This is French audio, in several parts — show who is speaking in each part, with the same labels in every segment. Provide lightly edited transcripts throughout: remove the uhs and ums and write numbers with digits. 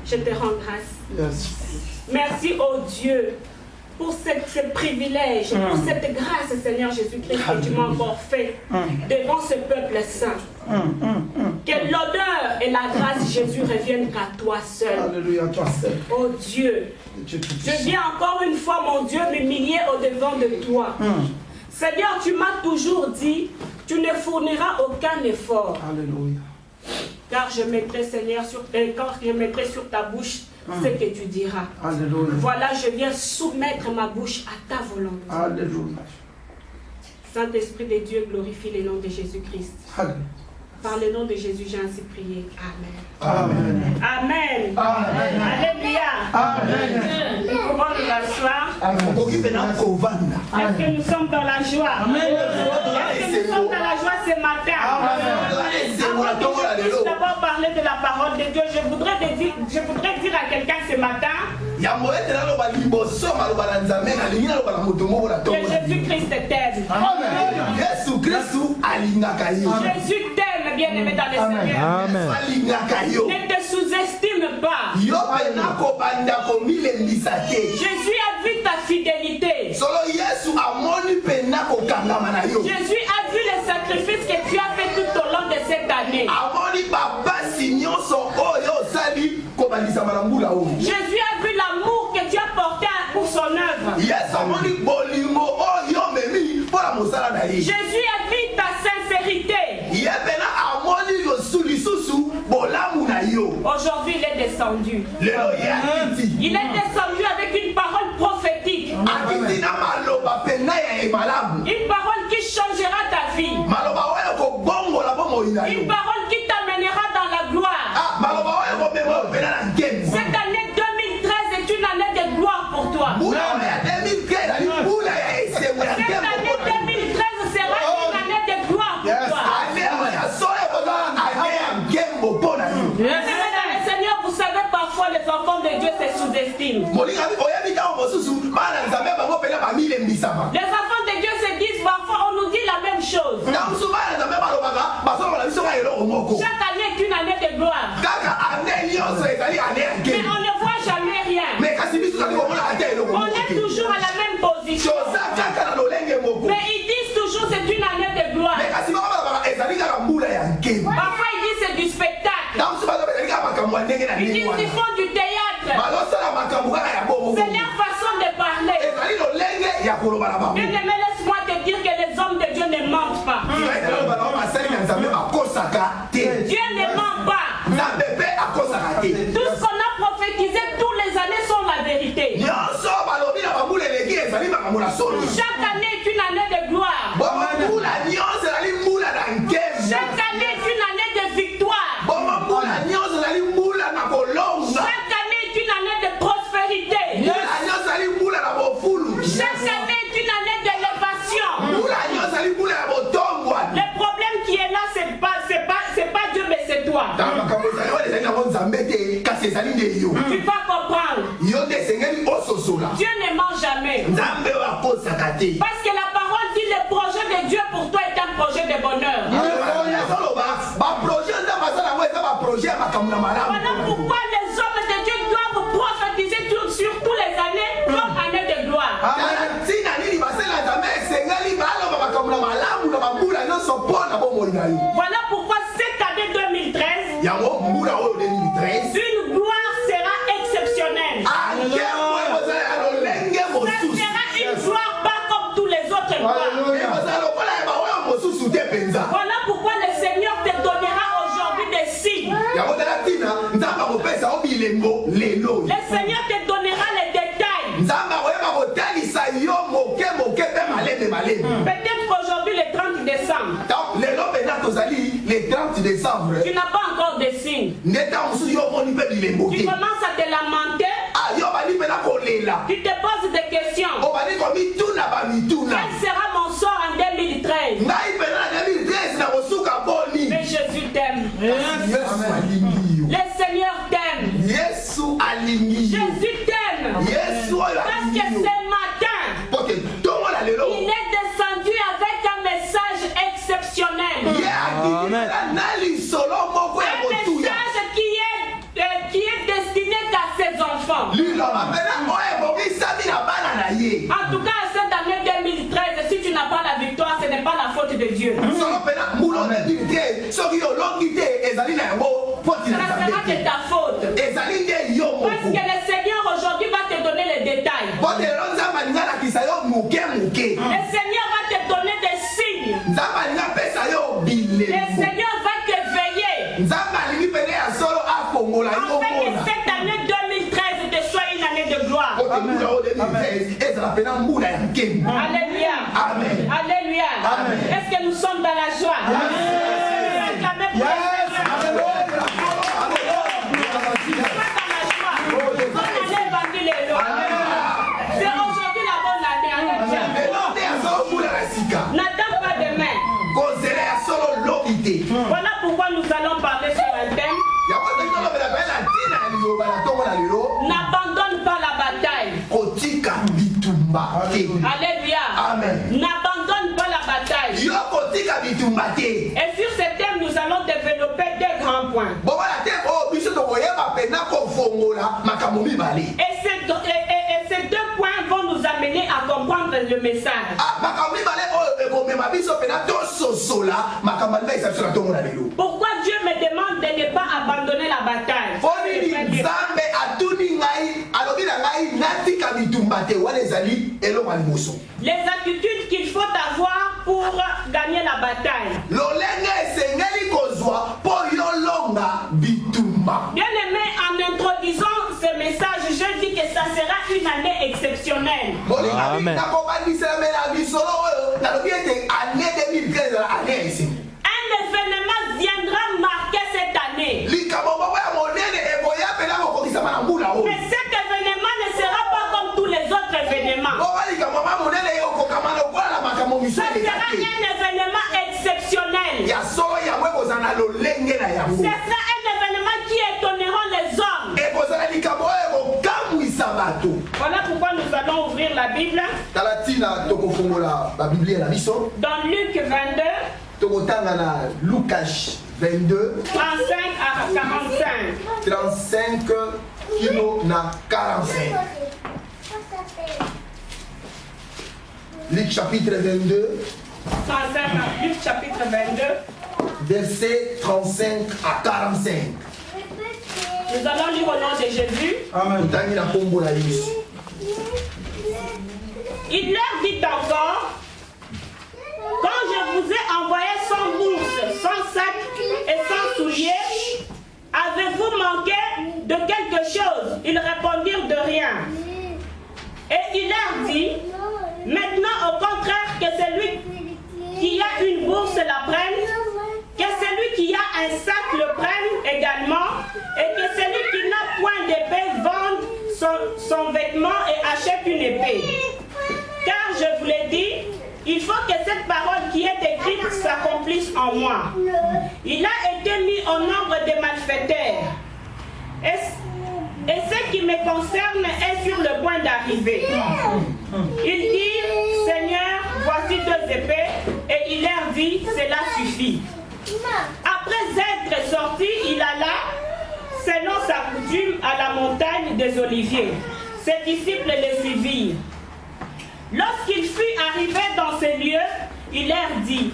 Speaker 1: Je te rends grâce.
Speaker 2: Yes.
Speaker 1: Merci, oh Dieu, pour ce privilège, pour cette grâce, Seigneur Jésus-Christ, que tu m'as encore fait devant ce peuple saint. Que l'honneur et la grâce, Jésus, reviennent à toi seul.
Speaker 2: Alléluia, toi seul.
Speaker 1: Oh Dieu, je viens encore une fois, mon Dieu, m'humilier au-devant de toi. Seigneur, tu m'as toujours dit, tu ne fourniras aucun effort.
Speaker 2: Alléluia.
Speaker 1: Car je mettrai, Seigneur, quand je mettrai sur ta bouche ce que tu diras.
Speaker 2: Alléluia.
Speaker 1: Voilà, je viens soumettre ma bouche à ta volonté.
Speaker 2: Alléluia.
Speaker 1: Saint-Esprit de Dieu, glorifie le nom de Jésus-Christ.
Speaker 2: Alléluia.
Speaker 1: Par le nom de Jésus, j'ai ainsi prié. Amen.
Speaker 2: Amen.
Speaker 1: Amen.
Speaker 2: Amen.
Speaker 1: Alléluia.
Speaker 2: Amen.
Speaker 1: Nous pouvons nous asseoir. Est-ce que nous sommes dans la joie? Est-ce que nous sommes dans la joie ce matin? Avant que je puisse d'abord parler de la parole de Dieu, je voudrais dire à quelqu'un ce matin que Jésus-Christ t'aime. Jésus t'aime, bien-aimé dans le Seigneur. Ne te sous-estime pas. Jésus a vu ta fidélité. Jésus a vu les sacrifices que tu as fait tout au long de cette année. Jésus a vu l'amour que tu as porté pour son œuvre. Jésus a vu ta sincérité. Aujourd'hui, il est descendu. Il est descendu avec une parole prophétique. Une parole qui changera ta vie. Une parole qui t'amènera dans la gloire. Cette année 2013 est une année de gloire pour toi. Cette année 2013 sera une année de gloire pour toi. Le Seigneur, vous savez, parfois les enfants de Dieu se sous-estiment. Les enfants de Dieu se disent parfois, on nous dit la même chose. Chaque année est une année de gloire. Mais on ne voit jamais rien. On est toujours à la même position. Mais ils disent toujours c'est une année de gloire. Parfois ils disent c'est du spectacle. Ils disent qu'ils font du théâtre. C'est leur façon de parler. Bien-aimé, laisse-moi te dire que les hommes de Dieu ne mentent pas. Dieu ne ment pas. Tout ce qu'on a prophétisé tous les années sont la vérité. Chaque année est une année de gloire. Chaque année est une année de victoire. Chaque année est une année de prospérité. Chaque année est une année d'élévation. Le problème qui est là, c'est pas Dieu, mais c'est toi. Tu vas comprendre. Dieu ne ment jamais. Parce que la parole dit le projet de Dieu pour toi est un projet de bonheur. Voilà pourquoi les hommes de Dieu doivent prophétiser sur tous les années comme année de gloire. Voilà pourquoi cette année 2013, une gloire sera exceptionnelle. Ce sera une gloire pas comme tous les autres gloires. Voilà pourquoi le Seigneur te donnera aujourd'hui des signes. Le Seigneur te donnera les détails. Peut-être qu'aujourd'hui, le 30 décembre, tu n'as pas encore de signes. Tu commences à te lamenter. Tu te poses des questions. Quel sera mon sort en 2013? Mais Jésus t'aime. Le Seigneur t'aime. Jésus t'aime. Parce que ce matin, il est descendu avec un message exceptionnel. Un message qui est destiné En tout cas, cette année 2013, si tu n'as pas la victoire, ce n'est pas la faute de Dieu. Ça sera de ta faute. Parce que le Seigneur aujourd'hui va te donner les détails. Le Seigneur va te donner des signes. Le Seigneur va te veiller. Afin que cette année 2013 te soit une année de gloire. Alléluia.
Speaker 2: Amen.
Speaker 1: Alléluia.
Speaker 2: Amen.
Speaker 1: Est-ce que nous sommes dans la joie? C'est aujourd'hui la bonne année. N'attends pas demain. Voilà pourquoi nous allons parler sur un thème. N'abandonne pas la bataille. Alléluia.
Speaker 2: Amen.
Speaker 1: N'abandonne pas la bataille. Et sur ce thème, nous allons développer deux grands points. Et ces deux points vont nous amener à comprendre le message. Pourquoi Dieu me demande de ne pas abandonner la bataille? Les attitudes qu'il faut avoir pour gagner la bataille. Bien aimé, en introduisant ce message, je dis que ça sera une année exceptionnelle.
Speaker 3: Amen.
Speaker 1: Un événement viendra marquer cette année. Mais cet événement ne sera pas comme tous les autres événements. Ça sera un événement exceptionnel. Ce sera un événement qui étonnera les hommes. Voilà pourquoi nous allons ouvrir la Bible dans Luc 22, 35 à 45.
Speaker 2: 35 kilo na 45. Luc chapitre 22.
Speaker 1: 35 à Luc chapitre 22.
Speaker 2: Verset 35 à 45.
Speaker 1: Nous allons lire au nom de Jésus.
Speaker 2: Amen.
Speaker 1: Il leur dit encore: quand je vous ai envoyé sans bourse, sans sac et sans souliers, avez-vous manqué de quelque chose? Ils répondirent de rien. Et il leur dit: maintenant au contraire, que celui qui a une bourse la prenne, que celui qui a un sac le prenne également, et que celui qui n'a point d'épée vende son vêtement et achète une épée. Car je vous l'ai dit, il faut que cette parole qui est écrite s'accomplisse en moi. Il a été mis au nombre des malfaiteurs. Et ce qui me concerne est sur le point d'arriver. Il dit: Seigneur, voici 2 épées. Et il leur dit: cela suffit. Après être sorti, il alla, selon sa coutume, à la montagne des Oliviers. Ses disciples le suivirent. Lorsqu'il fut arrivé dans ces lieux, il leur dit: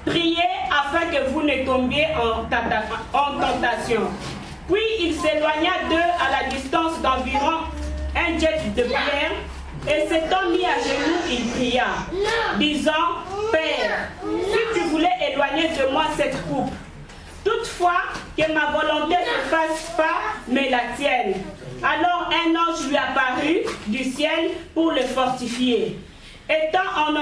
Speaker 1: priez afin que vous ne tombiez en tentation. Puis il s'éloigna d'eux à la distance d'environ un jet de pierre, et s'étant mis à genoux, il pria, disant: Père, si tu voulais éloigner de moi cette coupe, toutefois que ma volonté ne fasse pas, mais la tienne. Alors un ange lui apparut du ciel pour le fortifier. Étant en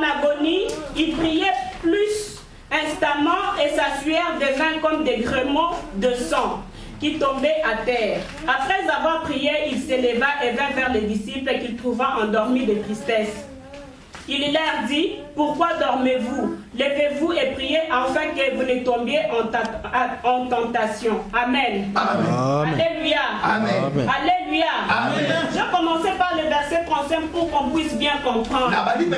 Speaker 1: agonie, il priait plus instamment, et sa sueur devint comme des grumeaux de sang qui tombaient à terre. Après avoir prié, il s'éleva et vint vers les disciples qu'il trouva endormis de tristesse. Il leur dit: pourquoi dormez-vous? Levez-vous et priez afin que vous ne tombiez en tentation. Amen.
Speaker 2: Amen.
Speaker 1: Alléluia.
Speaker 2: Amen.
Speaker 1: Alléluia.
Speaker 2: Amen.
Speaker 1: Je vais commencer par le verset 35 pour qu'on puisse bien comprendre. Bien aimé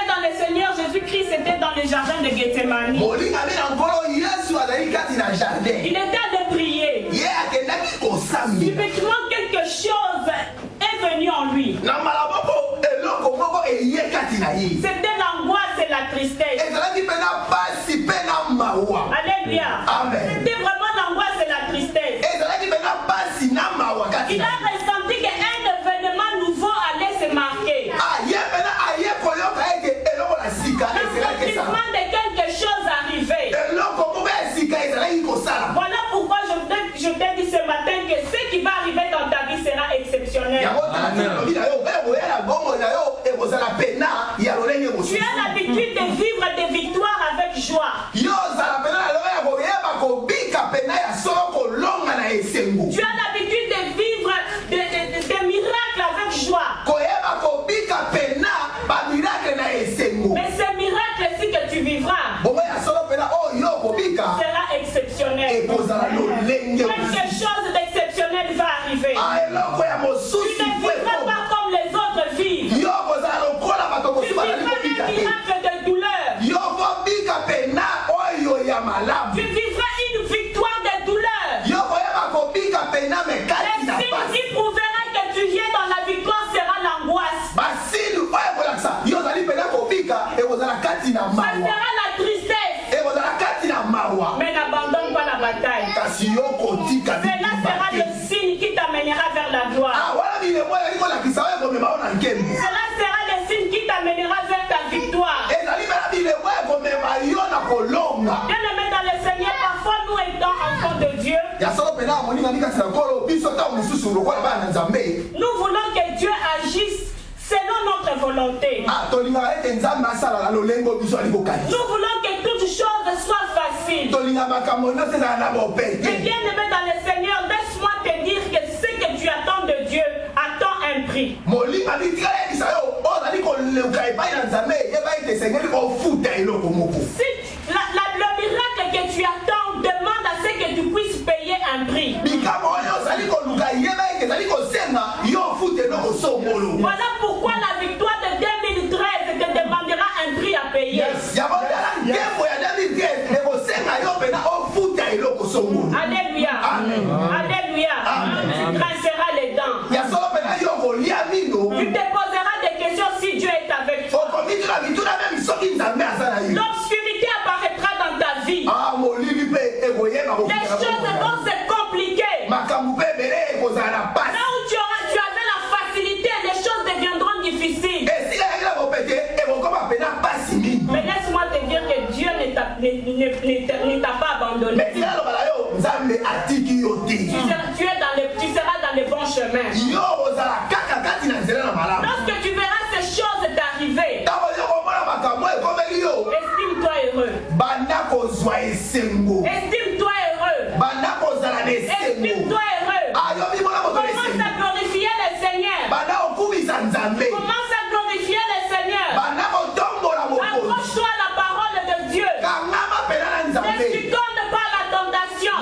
Speaker 1: dans le Seigneur, Jésus-Christ était dans le jardin de Gethsemane. Il était allé prier. Il a ressenti qu'un événement nouveau allait se marquer. L'accomplissement de quelque chose arrivait. Voilà pourquoi je t'ai dit ce matin que ce qui va arriver dans ta vie sera exceptionnel. Tu as l'habitude de vivre des victoires avec joie. Tu as l'habitude de vivre des miracles avec joie. Mais ces miracles-ci que tu vivras sera exceptionnel. Quelque chose d'exceptionnel va arriver. Tu ne vivras pas comme les autres vivent. Tu vivras un miracle de douleur. Tu vivras une victoire de douleur. Le signe qui prouvera que tu viens dans la victoire sera l'angoisse. Ça sera la tristesse. Mais n'abandonne pas la bataille. Cela sera le signe qui t'amènera vers la gloire. Cela sera le signe qui t'amènera vers ta victoire. Bien-aimé dans le Seigneur, parfois nous étant enfants de Dieu, nous voulons que Dieu agisse selon notre volonté. Nous voulons que toutes choses soient faciles. Mais bien-aimé dans le Seigneur, laisse-moi te dire que ce que tu attends de Dieu attend un prix. Si le miracle que tu attends demande à ce que tu puisses payer un prix. Voilà pourquoi la victoire de 2013 te demandera un prix à payer. Alléluia. Alléluia. Tu grinceras les dents. Tu te poseras des questions si Dieu est avec toi. L'obscurité apparaîtra dans ta vie. Les choses vont se compliquer. Là où tu avais la facilité, les choses deviendront difficiles. Mais laisse-moi te dire que Dieu ne t'a pas abandonné. Tu seras dans les bons chemins. Lorsque tu verras ces choses t'arriver, estime-toi heureux. Estime-toi heureux. Estime-toi heureux. Commence à glorifier le Seigneur. Commence à glorifier le Seigneur. Accroche-toi à la parole de Dieu. Ne succombe pas à la tentation.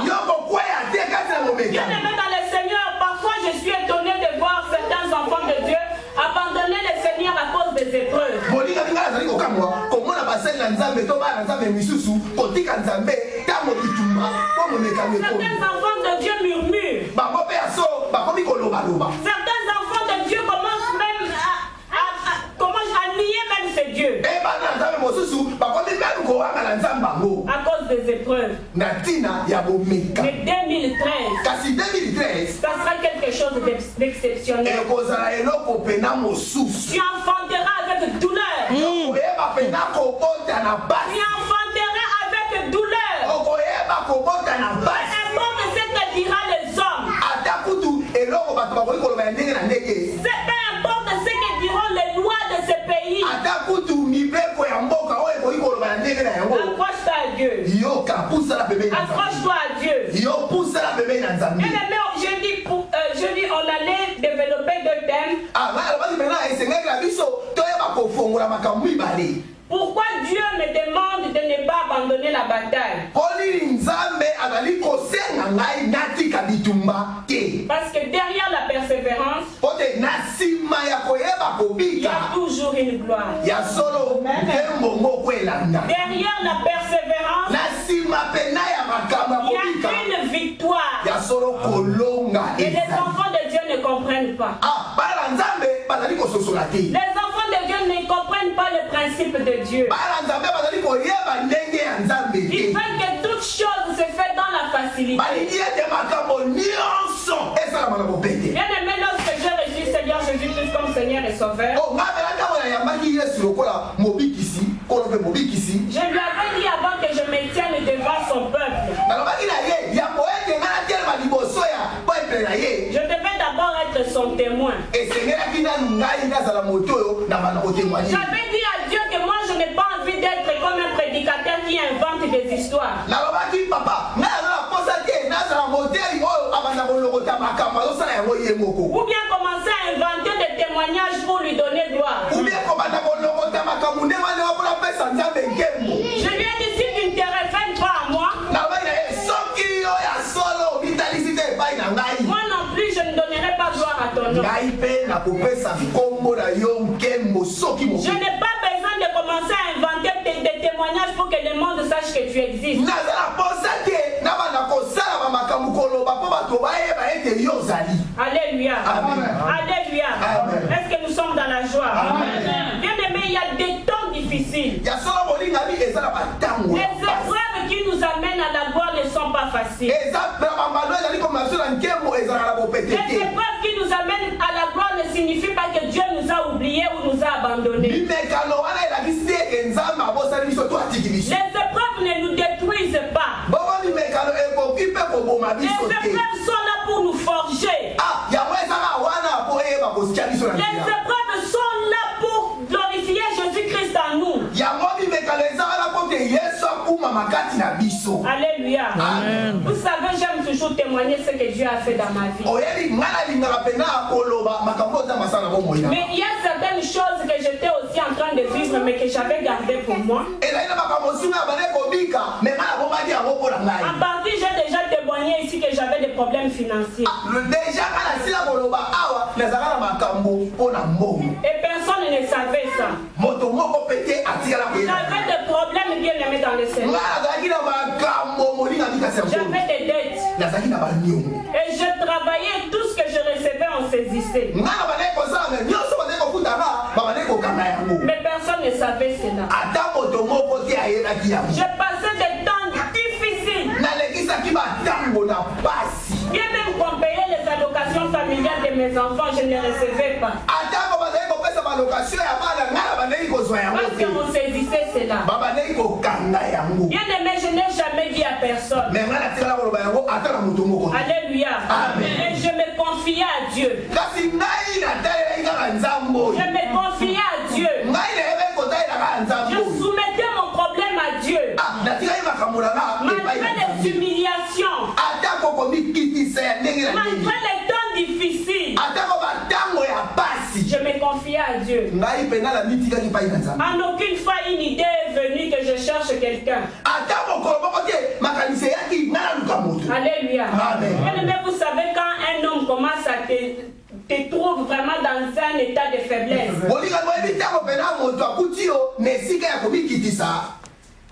Speaker 1: Bien-aimé dans le Seigneur, parfois je suis étonné de voir certains enfants de Dieu abandonner le Seigneur à cause des épreuves. Certains enfants de Dieu murmurent. Certains enfants de Dieu commencent même à nier même ces dieux. À cause des épreuves. Mais 2013, ça sera quelque chose d'exceptionnel. Tu enfanteras avec douleur. Tu enfanteras avec douleur. Peu importe ce que diront les hommes. Peu importe ce que diront les lois de ce pays. Accroche-toi à Dieu. Accroche-toi à Dieu. Bien-aimé, jeudi, on allait développer deux thèmes. Pourquoi Dieu me demande de ne pas abandonner la bataille? Parce que derrière la persévérance, il y a toujours une gloire. Derrière la persévérance, il y a une victoire. Et les enfants de Dieu ne comprennent pas. Les enfants de Dieu ne comprennent pas le principe de Dieu. Ils veulent que toute chose se fait dans la facilité. Bien aimé, lorsque j'ai reçu Seigneur Jésus-Christ comme Seigneur et Sauveur, je lui avais dit avant que je me tienne devant son peuple. Je devais d'abord être son témoin. J'avais dit à Dieu que moi je n'ai pas envie d'être comme un prédicateur qui invente des histoires. Ou bien commencer à inventer des témoignages pour lui donner gloire. Je lui ai dit, si tu ne te réfères pas à moi, moi non plus je ne donnerai pas gloire à ton nom. Je n'ai pas besoin de commencer à inventer des témoignages pour que le monde sache que tu existes. Alléluia. Alléluia. Est-ce que nous sommes dans la joie? Bien aimé, il y a des temps difficiles. Les épreuves qui nous amènent à la gloire ne sont pas faciles. Les épreuves qui nous amènent à la gloire ne signifient pas que Dieu nous a oubliés ou nous a abandonnés. Les épreuves ne nous détruisent pas. Les épreuves sont là pour nous forger. Les épreuves sont là pour glorifier Jésus-Christ en nous. Alléluia. Amen. Vous savez, j'aime toujours témoigner ce que Dieu a fait dans ma vie. Mais il y a certaines choses que j'étais aussi en train de vivre, mais que j'avais gardées pour moi. En partie, j'ai déjà témoigné ici que j'avais des problèmes financiers. Et personne ne savait ça. J'avais des problèmes bien aimés dans le Seigneur. J'avais des dettes. Et je travaillais, tout ce que je recevais, on saisissait. Mais personne ne savait cela. Je passais des temps difficiles. Bien même qu'on payait les allocations familiales de mes enfants, je ne les recevais pas. Parce qu'on saisissait cela. Bien aimé, je n'ai jamais dit à personne. Alléluia. Et je me confiais à Dieu. Je me confiais à Dieu. Je soumettais mon problème à Dieu. Malgré les humiliations, malgré les temps difficiles, je me confiais à Dieu. En aucune fois une idée est venue que je cherche quelqu'un. Alléluia. Mais vous savez, quand un homme commence à te trouve vraiment dans un état de faiblesse,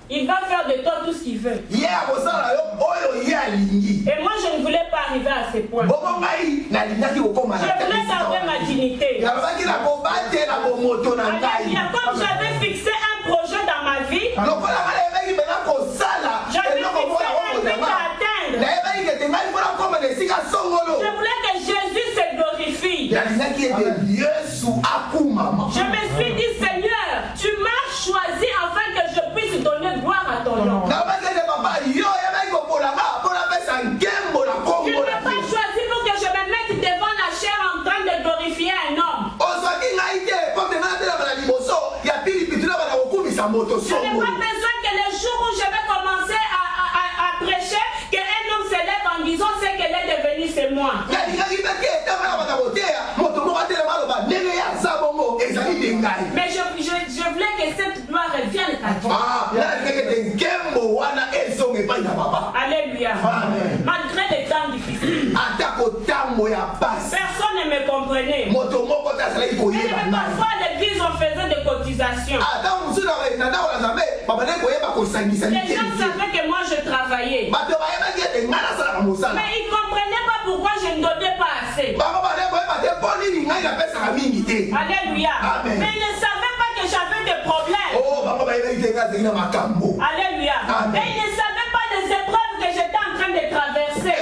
Speaker 1: il va faire de toi tout ce qu'il veut. Et moi, je ne voulais pas arriver à ce point. Je voulais garder ma dignité. Comme j'avais fixé un projet dans ma vie, j'avais fixé un but à atteindre. Je voulais que Jésus se glorifie. Je me suis dit, Seigneur, tu m'as choisi afin que je puisse donner gloire à ton nom. Tu ne m'as pas choisi pour que je me mette devant la chair en train de glorifier un homme. Je n'ai pas besoin que le jour où je vais commencer à prêcher, qu'un homme se lève en disant ce qu'elle est devenue, c'est moi. Mais je voulais que cette gloire revienne à Dieu. Alléluia. Malgré les temps difficiles, personne ne me comprenait. Et parfois à l'église on faisait des cotisations. Les gens savaient que moi je travaillais. Mais ils ne comprenaient pas pourquoi je ne donnais pas assez. Alléluia. Mais ils ne savaient pas que j'avais des problèmes. Alléluia. Et ils ne savaient pas des épreuves que j'étais en train de traverser.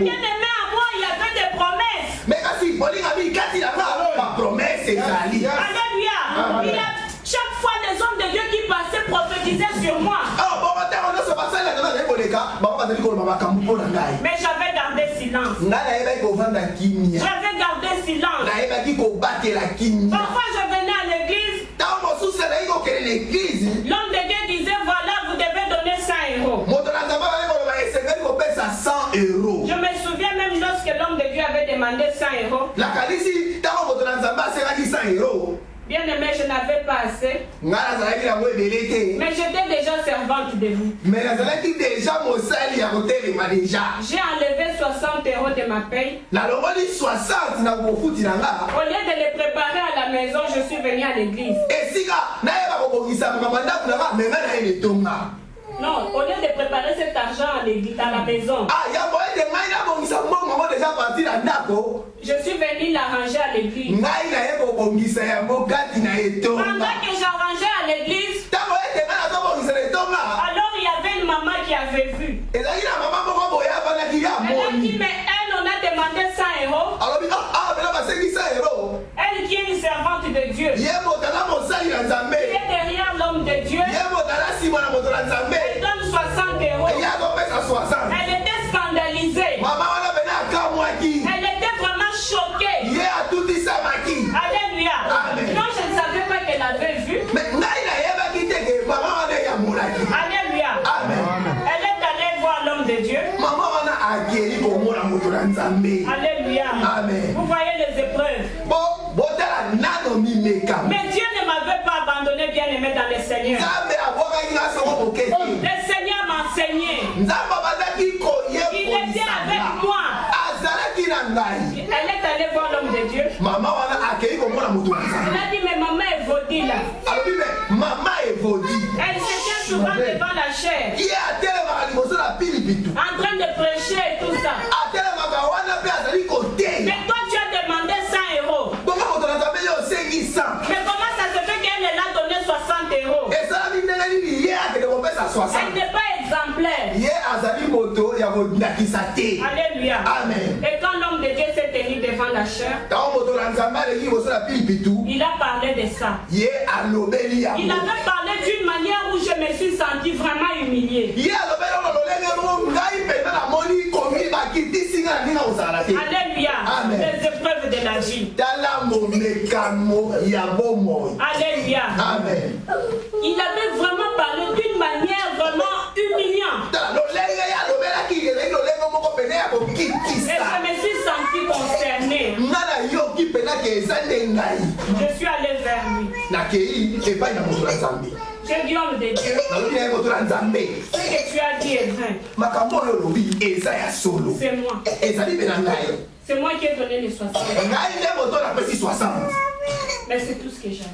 Speaker 1: bien-aimé à moi, il y avait des promesses.
Speaker 2: Mais kasi bolinga bi kati la ma promesse ezali.
Speaker 1: Alléluia. Il y a chaque fois les hommes de Dieu qui passaient prophétisaient sur moi. Mais j'avais gardé silence. J'avais gardé silence. Parfois je venais à l'église. L'homme de Dieu disait voilà, vous devez donner 100 euros. Je me souviens même lorsque l'homme de Dieu avait demandé 100 euros. Bien aimé, je n'avais pas assez. Mais j'étais déjà servante de vous. J'ai enlevé 60 euros de ma paye. Au lieu de les préparer à la maison, je suis venue à l'église. Non, au lieu de préparer cet argent à l'église, à la maison, je suis venue l'arranger à l'église. Pendant que j'arrangeais à l'église, alors il y avait une maman qui avait vu. Elle a dit, mais elle, on a demandé 100 euros. Elle qui est une servante de Dieu, qui est derrière l'homme de Dieu, elle donne 60 euros. Elle était scandalisée. Elle était vraiment choquée. Alléluia. Non, je ne savais pas qu'elle avait vu. Alléluia. Elle est allée voir l'homme de Dieu. Alléluia. Vous voyez les épreuves. Mais Dieu ne m'avait pas abandonné, bien aimé dans le Seigneur. Le Seigneur m'enseignait. Il était avec moi. Elle est allée voir l'homme de Dieu. Elle a dit, mais maman est vaudie là. Elle se tient souvent devant la chair, en train de prêcher et tout ça. Mais toi tu as demandé 100 euros. Mais comment ça se fait qu'elle a donné 60 euros? Elle n'est pas exemplaire. Alléluia.
Speaker 2: Amen.
Speaker 1: Et quand l'homme de Dieu s'est tenu devant la chair, il a parlé de ça. Il avait parlé d'une manière où je me suis senti vraiment humilié. Alléluia.
Speaker 2: Amen.
Speaker 1: Les épreuves de la vie. Alléluia.
Speaker 2: Amen.
Speaker 1: Il avait vraiment parlé d'une manière vraiment humiliante. Et je me suis senti concerné. Je suis allé vers lui. J'ai dit, homme de Dieu, ce que tu as dit est vrai. C'est moi. C'est moi qui ai donné les 60. Mais c'est tout ce que j'avais.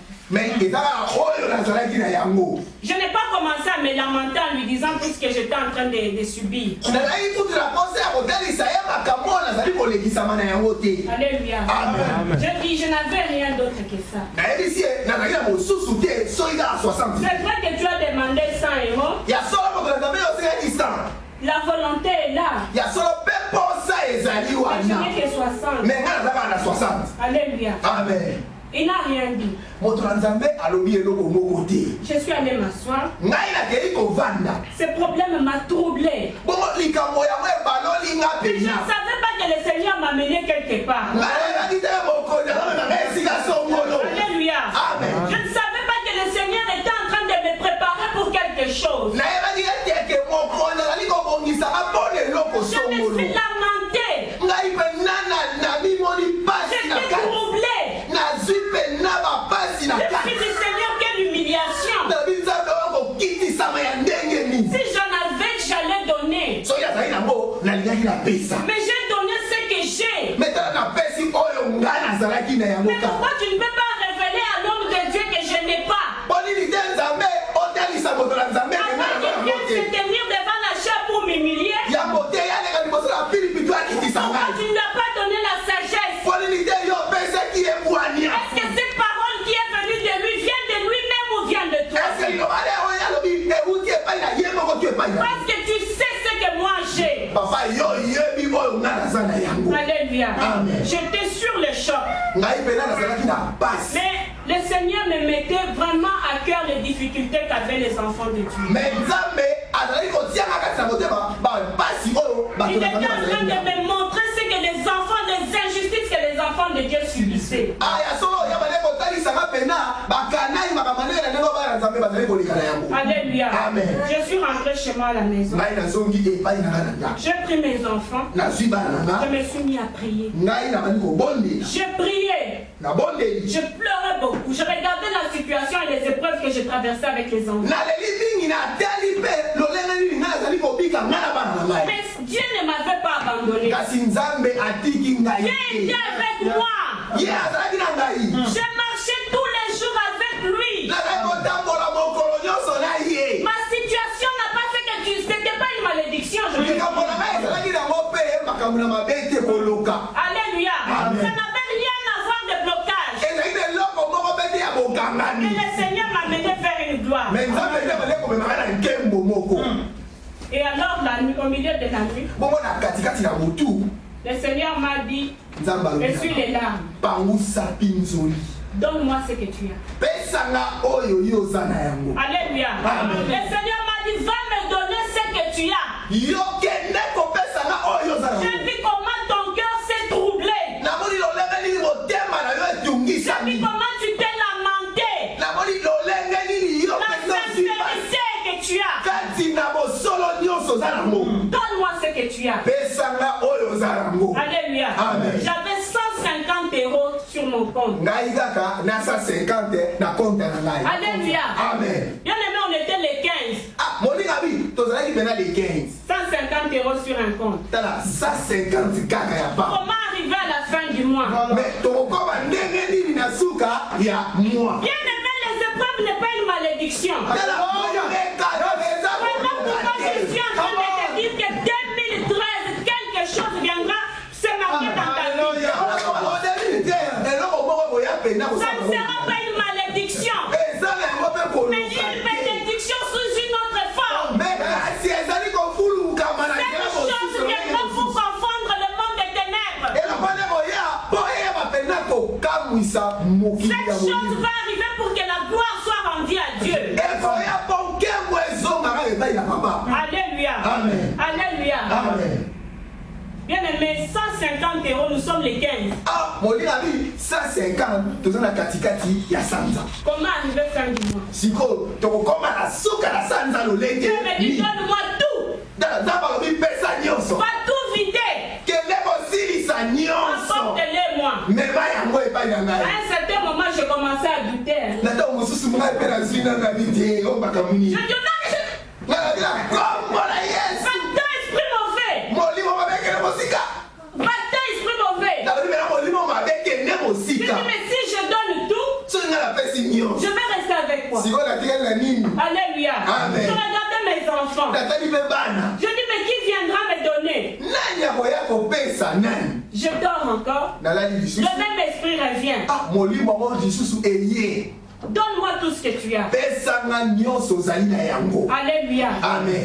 Speaker 1: Je n'ai pas commencé à me lamenter en lui disant tout ce que j'étais en train de subir. Alléluia. Je dis, je n'avais rien d'autre que ça. C'est vrai que tu as demandé 100 euros. La volonté est là. Je n'ai que 60. Alléluia.
Speaker 2: Amen.
Speaker 1: Il n'a rien dit. Je suis allé m'asseoir. Ce problème m'a troublé. Je ne savais pas que le Seigneur m'a mené quelque part. Alléluia. Je ne savais pas que le Seigneur était en train de me préparer pour quelque chose. Je me suis lamenté. J'étais troublé. Je suis du Seigneur, quelle humiliation. Si j'en avais, j'allais donner. Mais j'ai donné ce que j'ai. Mais pourquoi tu ne peux pas révéler à l'homme de Dieu que je n'ai pas? Afin qu'il vienne se tenir devant la chair pour m'humilier. Pourquoi tu ne lui as pas donné la sagesse? Est-ce que cette parole qui est venue de lui vient de lui-même ou vient de toi? Parce que tu sais ce que moi j'ai. Alléluia. J'étais sur le choc. Mais le Seigneur me mettait vraiment à cœur les difficultés qu'avaient les enfants de Dieu. Il était en train de me montrer ce que les enfants, les injustices que les enfants de Dieu subissaient. Alléluia. Je suis rentré chez moi à la maison. J'ai pris mes enfants. Je me suis mis à prier. J'ai prié. Je pleurais beaucoup. Je regardais la situation et les épreuves que je traversais avec les enfants. Mais Dieu ne m'avait pas abandonné. Dieu était avec moi. Je marchais tous les jours avec lui. Ma situation n'a pas fait que tu... C'était pas une malédiction. Alléluia. Ça n'avait rien à voir de blocage. Et le Seigneur m'a mené vers une gloire. Et alors, la nuit, au milieu de la nuit, le Seigneur m'a dit, essuie les larmes. Donne-moi ce que tu as. Alléluia. Le Seigneur m'a dit, va me donner ce que tu as. J'ai vu comment ton cœur s'est troublé. J'ai vu comment tu t'es lamenté. La sincérité que tu as. Donne-moi ce que tu as. Alléluia. J'avais 150 € sur mon compte. Alléluia. Bien aimé, on était les 15. 150 € sur un compte. Comment arriver à la fin du mois? Bien aimé, les épreuves n'est pas une malédiction. Voilà pourquoi je suis en train de te dire que 2013, quelque chose viendra se marquer dans ta vie. Ça ne sera pas une malédiction, mais une bénédiction sous une autre forme. Cette chose viendra pour confondre le monde des ténèbres. Cette chose va arriver pour que la gloire soit rendue à Dieu. Alléluia. Alléluia. Bien aimé, 150 €, nous sommes les 15. Comment arriver fin du mois? Dieu me dit, donne-moi tout. Pas tout vider. Apporte-les-moi. À un certain moment, je commençais à douter. Je dis, mais si je donne tout, je vais rester avec toi. Alléluia. Je regardais mes enfants. Je dis, mais qui viendra me donner? Je dors encore. Le même esprit revient. Donne-moi tout ce que tu as. Alléluia.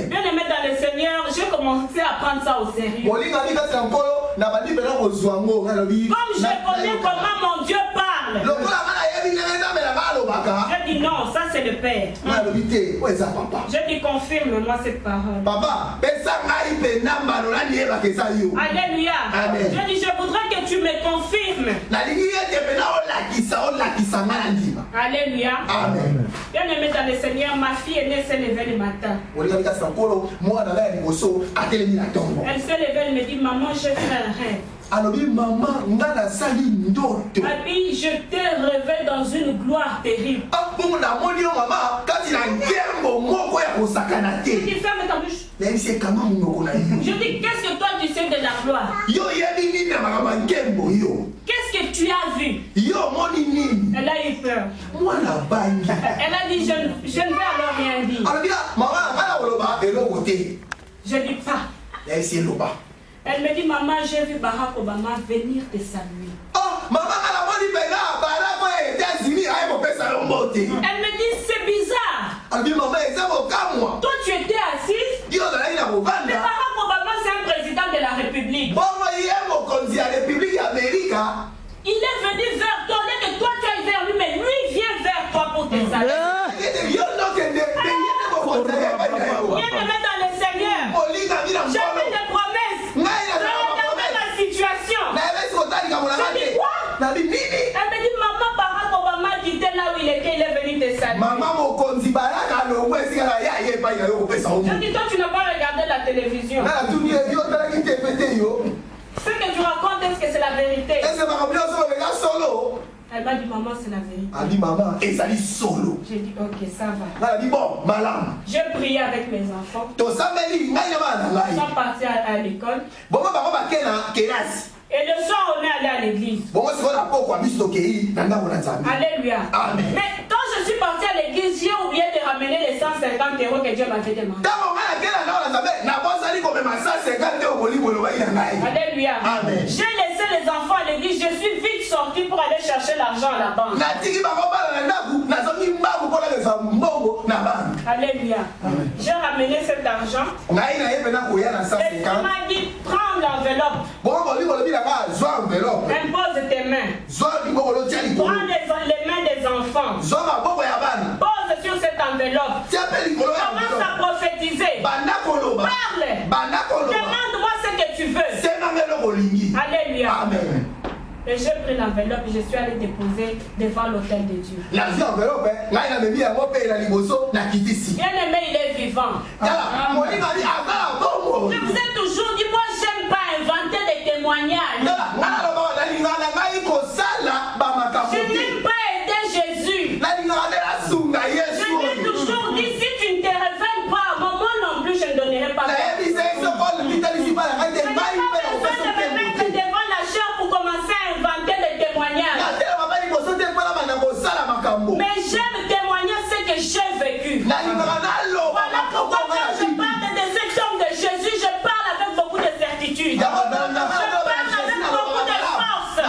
Speaker 1: Bien aimé dans le Seigneur, j'ai commencé à prendre ça au sérieux. Comme je connais comment mon Dieu parle, je dis non, ça c'est le Père. Je dis confirme-moi cette parole. Alléluia. Je dis je voudrais que tu me confirmes. Alléluia. Bien aimé dans le Seigneur, ma fille est née, s'est levée le matin. Elle s'est levée, elle me dit, maman, j'ai fait un rêve. Abi, je t'ai rêvé dans une gloire terrible. Je dis, ferme ta bouche. Je dis, qu'est-ce que toi tu sais de la gloire? Qu'est-ce que tu as vu? Elle a eu peur. Elle a dit, je ne vais alors rien dire. Je dis pas. Elle me dit, maman, j'ai vu Barack Obama venir te saluer. Elle me dit, c'est bizarre. Toi, tu étais assise. Mais Barack Obama, c'est un président de la République. dis, toi, tu n'as pas regardé la télévision. Ce que tu racontes, est-ce que c'est la vérité? Elle m'a dit, maman, c'est la vérité.
Speaker 2: Elle dit, maman, et ça dit solo.
Speaker 1: J'ai dit, ok, ça va.
Speaker 2: Elle a dit, bon, malam.
Speaker 1: J'ai prié avec mes enfants. Ils sont partis à l'école. Et le soir, on est allé à l'église. Alléluia.
Speaker 2: Amen.
Speaker 1: Mais quand je suis parti à l'église, j'ai oublié de ramener les 150 € que Dieu m'avait demandé. Alléluia.
Speaker 2: Amen.
Speaker 1: J'ai laissé les enfants à l'église. Je suis vite sorti pour aller chercher l'argent à la banque. Alléluia. J'ai ramené cet argent. Et il m'a dit, prends l'enveloppe. Impose tes mains. Prends les mains des enfants. Pose sur cette enveloppe. Commence à prophétiser. Parle. Demande-moi ce que tu veux. Alléluia.
Speaker 2: Amen.
Speaker 1: Et j'ai pris l'enveloppe et je suis allé déposer devant l'autel de Dieu. Bien-aimé, il est vivant. Je vous ai toujours dit, moi, j'aime pas inventer des témoignages. Je n'aime pas aider Jésus. Je l'ai toujours dit, si tu ne te révèles pas, moi non plus, je ne donnerai pas. Je n'ai pas besoin de me mettre devant la chair pour commencer à inventer des témoignages. Mais j'aime témoigner ce que j'ai vécu. Voilà pourquoi quand je parle de cet homme de Jésus, je parle avec beaucoup de certitude. Je parle avec beaucoup de force. Et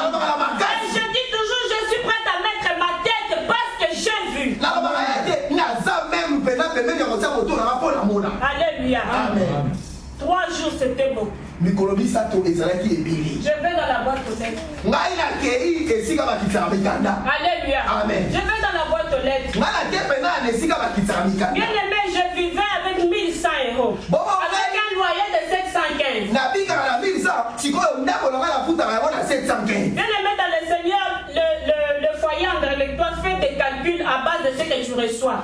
Speaker 1: je dis toujours, je suis prête à mettre ma tête parce que j'ai vu. Alléluia.
Speaker 2: Amen.
Speaker 1: 3 jours, c'était beaucoup. Je vais dans la boîte aux lettres. Alléluia.
Speaker 2: Amen.
Speaker 1: Je vais dans la boîte aux lettres. Bien aimé, je vivais avec 1100 €. Avec un loyer de 715. Bien aimé dans le Seigneur, le foyer intellectuel fait des calculs à base de ce que tu reçois.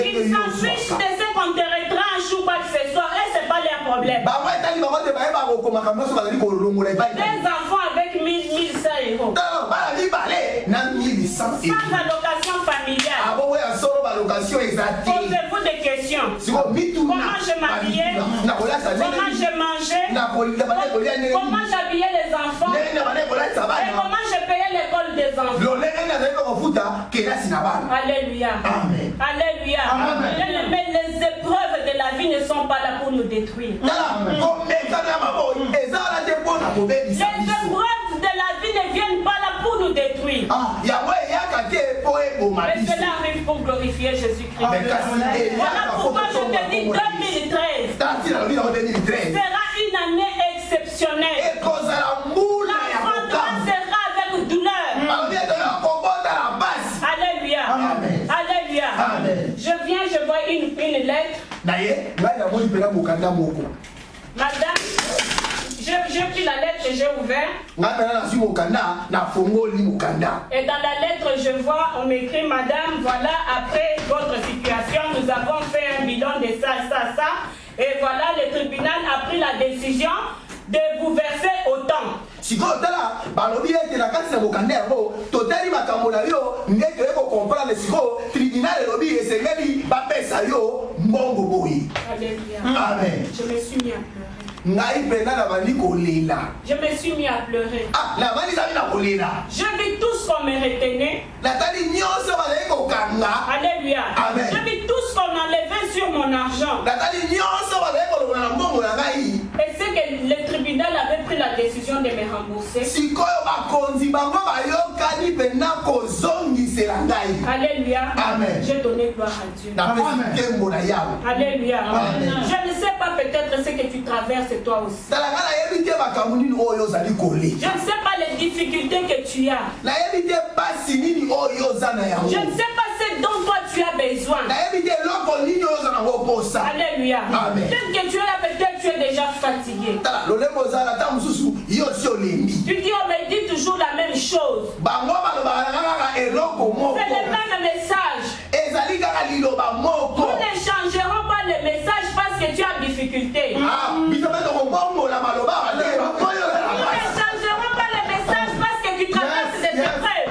Speaker 1: Ils s'en fichent de ce qu'on te retrait un jour quoi que ce soit et c'est pas leur problème. Des enfants avec 1100 €. Sans allocation familiale. Posez-vous des questions. Comment je m'habillais? Comment je mangeais? Comment j'habillais les enfants? Et comment je payais l'école des enfants? Alléluia. Alléluia. Mais les épreuves de la vie ne sont pas là pour nous détruire. Les épreuves de la vie ne viennent pas là pour nous détruire. Mais cela arrive pour glorifier Jésus-Christ. Voilà pourquoi je te dis 2013 sera une année exceptionnelle. L'enfantement sera avec douleur. Alléluia. Alléluia. Je viens, je vois une lettre. Madame, j'ai pris la lettre et j'ai ouvert. Et dans la lettre, je vois, on m'écrit, Madame, voilà, après votre situation, nous avons fait un bilan de ça. Et voilà, le tribunal a pris la décision de vous verser autant. Alléluia.
Speaker 2: Amen.
Speaker 1: Je me suis mis à pleurer.
Speaker 2: Je me
Speaker 1: suis mis à pleurer. Je vis tous qu'on me retenait. Alléluia.
Speaker 2: Amen.
Speaker 1: Je vis tous qu'on enlevait sur mon argent. Et c'est que le tribunal avait pris la décision de me rembourser. Alléluia.
Speaker 2: Amen.
Speaker 1: J'ai donné gloire à Dieu.
Speaker 2: Amen.
Speaker 1: Alléluia.
Speaker 2: Amen.
Speaker 1: Je ne sais pas peut-être ce que tu traverses toi aussi. Je ne sais pas les difficultés que tu as. Je ne sais pas ce dont toi tu as besoin. Alléluia.
Speaker 2: Amen.
Speaker 1: Peut-être que tu es là, peut-être tu es déjà fatigué. Tu dis, on me dit toujours la même chose. C'est le même message. Nous ne changerons pas le message parce que tu as difficulté. Nous ne changerons pas le message parce que tu traverses des épreuves.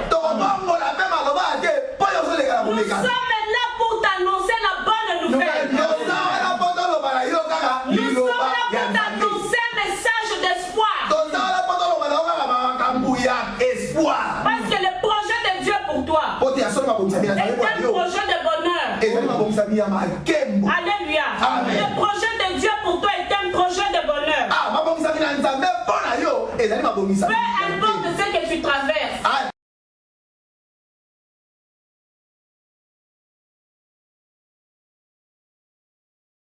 Speaker 1: Nous sommes là pour t'annoncer la bonne nouvelle. Nous sommes là pour t'annoncer un message d'espoir. Parce que le projet de Dieu pour toi est un projet de bonheur. Alléluia. Le projet de Dieu pour toi est un projet de bonheur. Peu importe